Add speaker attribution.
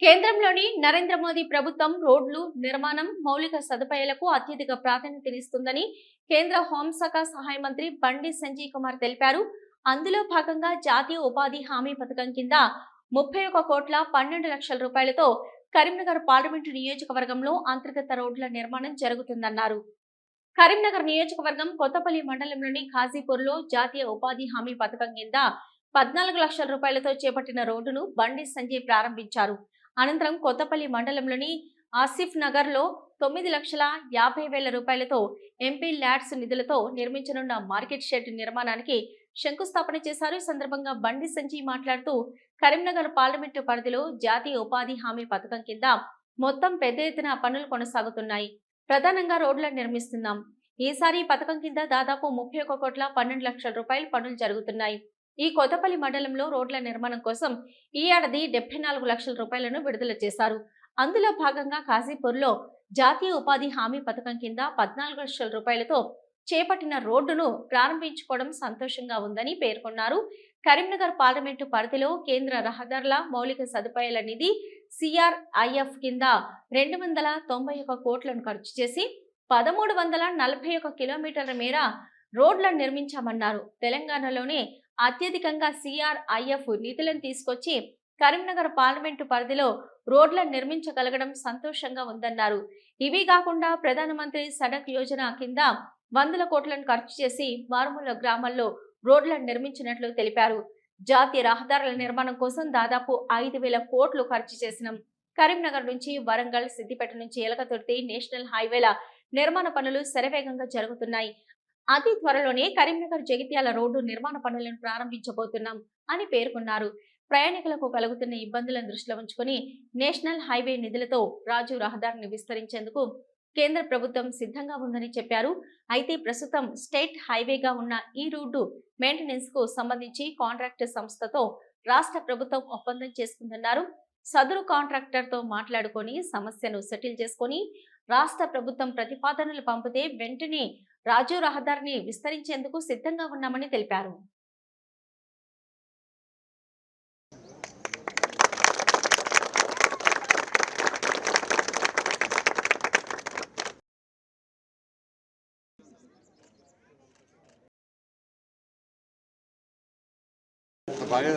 Speaker 1: కేంద్రంలోని నరేంద్ర మోదీ ప్రభుత్వం రోడ్లు నిర్మాణం, మౌలిక సదుపాయాలకు అత్యధిక ప్రాధాన్యతనిస్తుందని కేంద్ర హోంశాఖ సహాయ మంత్రి బండి సంజయ్ కుమార్ తెలిపారు. అందులో భాగంగా జాతీయ ఉపాధి హామీ పథకం కింద 31,12,00,000 రూపాయలతో కరీంనగర్ పార్లమెంటు నియోజకవర్గంలో అంతర్గత రోడ్ల నిర్మాణం జరుగుతుందన్నారు. కరీంనగర్ నియోజకవర్గం కొత్తపల్లి మండలంలోని ఖాజీపూర్లో జాతీయ ఉపాధి హామీ పథకం కింద 14 లక్షల రూపాయలతో చేపట్టిన రోడ్డును బండి సంజయ్ ప్రారంభించారు. అనంతరం కొత్తపల్లి మండలంలోని ఆసిఫ్ నగర్ లో 9,50,000 రూపాయలతో ఎంపీ ల్యాడ్స్ నిధులతో నిర్మించనున్న మార్కెట్ షెడ్ నిర్మాణానికి శంకుస్థాపన చేశారు. ఈ సందర్భంగా బండి సంజయ్ మాట్లాడుతూ కరీంనగర్ పార్లమెంటు పరిధిలో జాతీయ ఉపాధి హామీ పథకం కింద మొత్తం పెద్ద ఎత్తున పనులు కొనసాగుతున్నాయి. ప్రధానంగా రోడ్లను నిర్మిస్తున్నాం. ఈసారి పథకం కింద దాదాపు 31,12,00,000 రూపాయల పనులు జరుగుతున్నాయి. ఈ కొత్తపల్లి మండలంలో రోడ్ల నిర్మాణం కోసం ఈ ఏడాది 74 లక్షల రూపాయలను విడుదల చేశారు. అందులో భాగంగా కాజీపూర్లో జాతీయ ఉపాధి హామీ పథకం కింద 14 లక్షల రూపాయలతో చేపట్టిన రోడ్డును ప్రారంభించుకోవడం సంతోషంగా ఉందని పేర్కొన్నారు. కరీంనగర్ పార్లమెంటు పరిధిలో కేంద్ర రహదారుల మౌలిక సదుపాయాల నిధి CRIF కింద 291 కోట్లను ఖర్చు చేసి 1,341 కిలోమీటర్ల మేర రోడ్లను నిర్మించామన్నారు. తెలంగాణలోనే అత్యధికంగా CRIF నిధులను తీసుకొచ్చి కరీంనగర్ పార్లమెంటు పరిధిలో రోడ్లను నిర్మించగలగడం సంతోషంగా ఉందన్నారు. ఇవి కాకుండా ప్రధానమంత్రి సడక్ యోజన కింద 100 కోట్లను ఖర్చు చేసి మారుమూల గ్రామాల్లో రోడ్లను నిర్మించినట్లు తెలిపారు. జాతీయ రహదారుల నిర్మాణం కోసం దాదాపు 5,000 కోట్లు ఖర్చు చేసినాం. కరీంనగర్ నుంచి వరంగల్, సిద్దిపేట నుంచి ఎలకతుర్తి నేషనల్ హైవేల నిర్మాణ పనులు శరవేగంగా జరుగుతున్నాయి. అతి త్వరలోనే కరీంనగర్ జగిత్యాల రోడ్డు నిర్మాణ పనులను ప్రారంభించబోతున్నాం అని పేర్కొన్నారు. ప్రయాణికులకు కలుగుతున్న ఇబ్బందులను దృష్టిలో ఉంచుకుని నేషనల్ హైవే నిధులతో రాజీవ్ రహదారిని విస్తరించేందుకు కేంద్ర ప్రభుత్వం సిద్ధంగా ఉందని చెప్పారు. అయితే ప్రస్తుతం స్టేట్ హైవేగా ఉన్న ఈ రోడ్డు మెయింటెనెన్స్ కు సంబంధించి కాంట్రాక్ట్ సంస్థతో రాష్ట్ర ప్రభుత్వం ఒప్పందం చేసుకుందన్నారు. సదరు కాంట్రాక్టర్ తో మాట్లాడుకొని సమస్యను సెటిల్ చేసుకొని రాష్ట్ర ప్రభుత్వం ప్రతిపాదనలు పంపితే వెంటనే రాజీవ్ రహదారిని విస్తరించేందుకు సిద్ధంగా ఉన్నామని తెలిపారు.
Speaker 2: బాగా